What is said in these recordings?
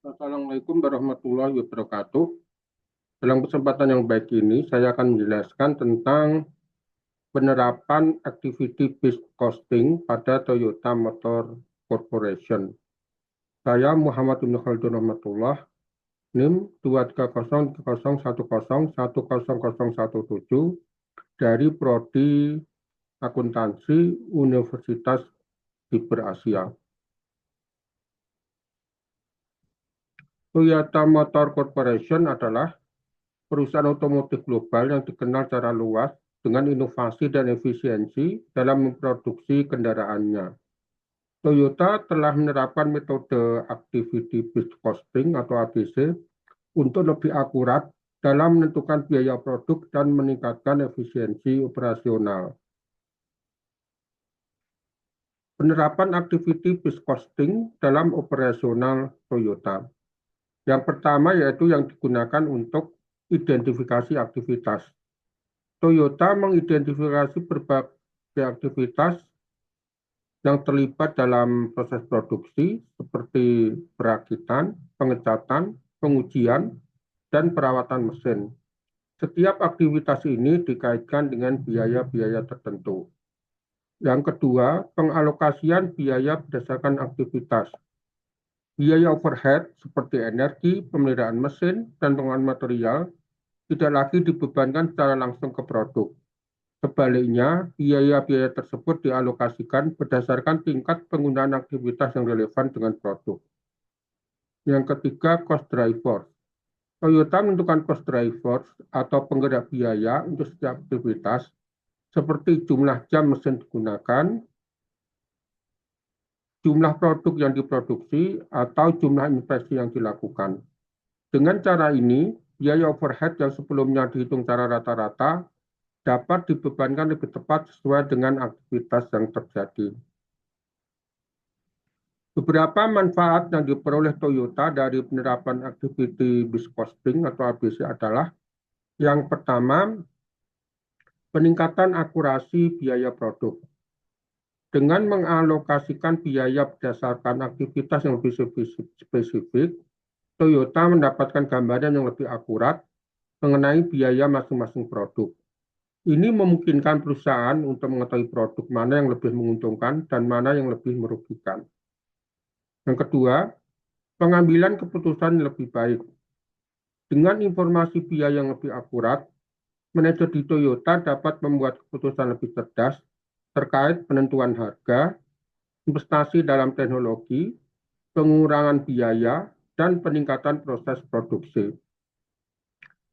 Assalamualaikum warahmatullahi wabarakatuh. Dalam kesempatan yang baik ini, saya akan menjelaskan tentang penerapan activity-based costing pada Toyota Motor Corporation. Saya Muhammad Ibnu Khaldun Rahmatullah, NIM 23010101017 dari Prodi Akuntansi Universitas Fiber Asia. Toyota Motor Corporation adalah perusahaan otomotif global yang dikenal secara luas dengan inovasi dan efisiensi dalam memproduksi kendaraannya. Toyota telah menerapkan metode Activity Based Costing atau ABC untuk lebih akurat dalam menentukan biaya produk dan meningkatkan efisiensi operasional. Penerapan Activity Based Costing dalam operasional Toyota. Yang pertama yaitu yang digunakan untuk identifikasi aktivitas. Toyota mengidentifikasi berbagai aktivitas yang terlibat dalam proses produksi seperti perakitan, pengecatan, pengujian, dan perawatan mesin. Setiap aktivitas ini dikaitkan dengan biaya-biaya tertentu. Yang kedua, pengalokasian biaya berdasarkan aktivitas. Biaya overhead seperti energi, pemeliharaan mesin, dan pengelolaan material tidak lagi dibebankan secara langsung ke produk. Sebaliknya, biaya-biaya tersebut dialokasikan berdasarkan tingkat penggunaan aktivitas yang relevan dengan produk. Yang ketiga, cost drivers. Toyota menentukan cost drivers atau penggerak biaya untuk setiap aktivitas seperti jumlah jam mesin digunakan, jumlah produk yang diproduksi, atau jumlah inspeksi yang dilakukan. Dengan cara ini, biaya overhead yang sebelumnya dihitung secara rata-rata dapat dibebankan lebih tepat sesuai dengan aktivitas yang terjadi. Beberapa manfaat yang diperoleh Toyota dari penerapan Activity Based Costing atau ABC adalah yang pertama, peningkatan akurasi biaya produk. Dengan mengalokasikan biaya berdasarkan aktivitas yang lebih spesifik, Toyota mendapatkan gambaran yang lebih akurat mengenai biaya masing-masing produk. Ini memungkinkan perusahaan untuk mengetahui produk mana yang lebih menguntungkan dan mana yang lebih merugikan. Yang kedua, pengambilan keputusan yang lebih baik. Dengan informasi biaya yang lebih akurat, manajer di Toyota dapat membuat keputusan lebih cerdas terkait penentuan harga, investasi dalam teknologi, pengurangan biaya, dan peningkatan proses produksi.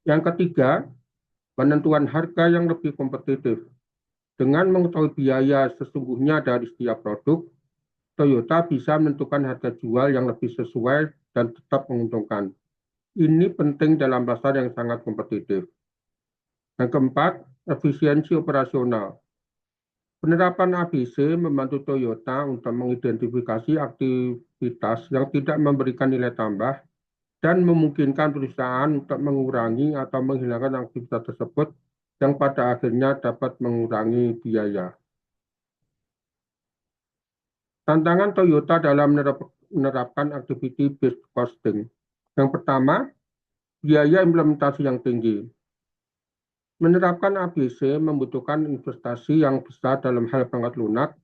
Yang ketiga, penentuan harga yang lebih kompetitif. Dengan mengetahui biaya sesungguhnya dari setiap produk, Toyota bisa menentukan harga jual yang lebih sesuai dan tetap menguntungkan. Ini penting dalam pasar yang sangat kompetitif. Yang keempat, efisiensi operasional. Penerapan ABC membantu Toyota untuk mengidentifikasi aktivitas yang tidak memberikan nilai tambah dan memungkinkan perusahaan untuk mengurangi atau menghilangkan aktivitas tersebut yang pada akhirnya dapat mengurangi biaya. Tantangan Toyota dalam menerapkan activity-based costing. Yang pertama, biaya implementasi yang tinggi. Menerapkan ABC membutuhkan investasi yang besar dalam hal pangkat lunak,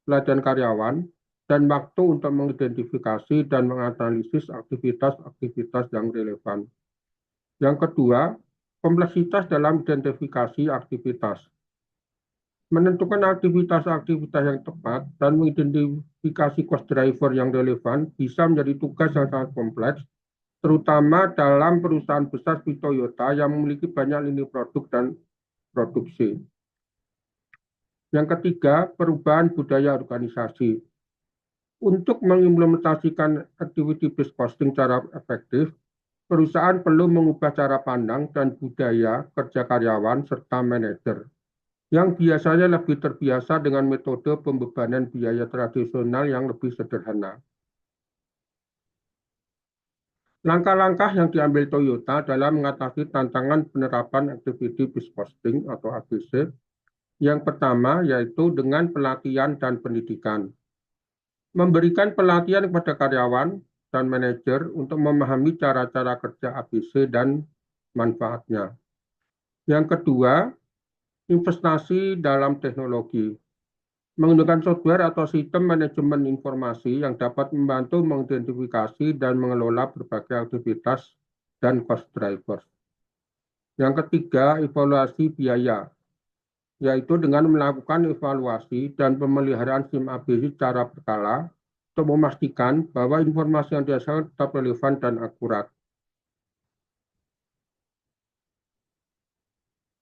pelatihan karyawan, dan waktu untuk mengidentifikasi dan menganalisis aktivitas-aktivitas yang relevan. Yang kedua, kompleksitas dalam identifikasi aktivitas. Menentukan aktivitas-aktivitas yang tepat dan mengidentifikasi cost driver yang relevan bisa menjadi tugas yang sangat kompleks, terutama dalam perusahaan besar seperti Toyota yang memiliki banyak lini produk dan produksi. Yang ketiga, perubahan budaya organisasi. Untuk mengimplementasikan activity-based costing secara efektif, perusahaan perlu mengubah cara pandang dan budaya kerja karyawan serta manajer, yang biasanya lebih terbiasa dengan metode pembebanan biaya tradisional yang lebih sederhana. Langkah-langkah yang diambil Toyota dalam mengatasi tantangan penerapan activity-based costing atau ABC. Yang pertama yaitu dengan pelatihan dan pendidikan. Memberikan pelatihan kepada karyawan dan manajer untuk memahami cara-cara kerja ABC dan manfaatnya. Yang kedua, investasi dalam teknologi. Menggunakan software atau sistem manajemen informasi yang dapat membantu mengidentifikasi dan mengelola berbagai aktivitas dan cost drivers. Yang ketiga, evaluasi biaya, yaitu dengan melakukan evaluasi dan pemeliharaan SIM ABC secara berkala untuk memastikan bahwa informasi yang dihasilkan tetap relevan dan akurat.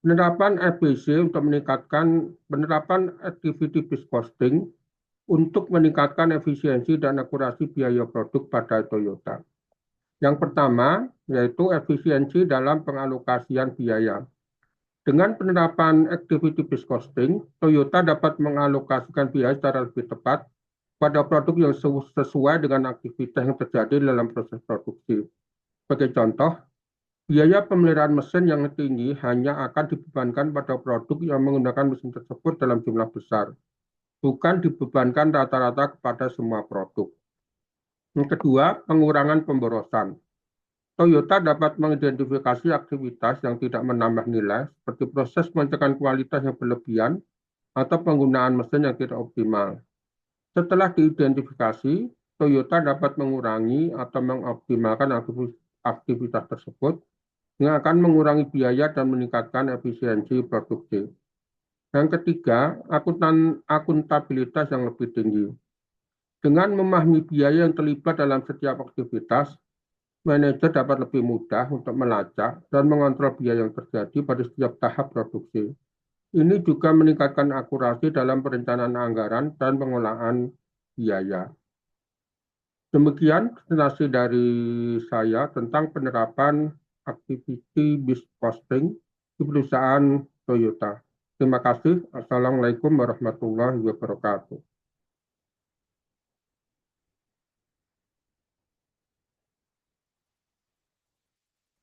Penerapan ABC untuk meningkatkan penerapan activity based costing untuk meningkatkan efisiensi dan akurasi biaya produk pada Toyota. Yang pertama, yaitu efisiensi dalam pengalokasian biaya. Dengan penerapan activity based costing, Toyota dapat mengalokasikan biaya secara lebih tepat pada produk yang sesuai dengan aktivitas yang terjadi dalam proses produksi. Sebagai contoh, biaya pemeliharaan mesin yang tinggi hanya akan dibebankan pada produk yang menggunakan mesin tersebut dalam jumlah besar, bukan dibebankan rata-rata kepada semua produk. Yang kedua, pengurangan pemborosan. Toyota dapat mengidentifikasi aktivitas yang tidak menambah nilai, seperti proses pengecekan kualitas yang berlebihan atau penggunaan mesin yang tidak optimal. Setelah diidentifikasi, Toyota dapat mengurangi atau mengoptimalkan aktivitas tersebut yang akan mengurangi biaya dan meningkatkan efisiensi produksi. Yang ketiga, akuntabilitas yang lebih tinggi. Dengan memahami biaya yang terlibat dalam setiap aktivitas, manajer dapat lebih mudah untuk melacak dan mengontrol biaya yang terjadi pada setiap tahap produksi. Ini juga meningkatkan akurasi dalam perencanaan anggaran dan pengolahan biaya. Demikian presentasi dari saya tentang penerapan activity based costing di perusahaan Toyota. Terima kasih. Assalamualaikum warahmatullahi wabarakatuh.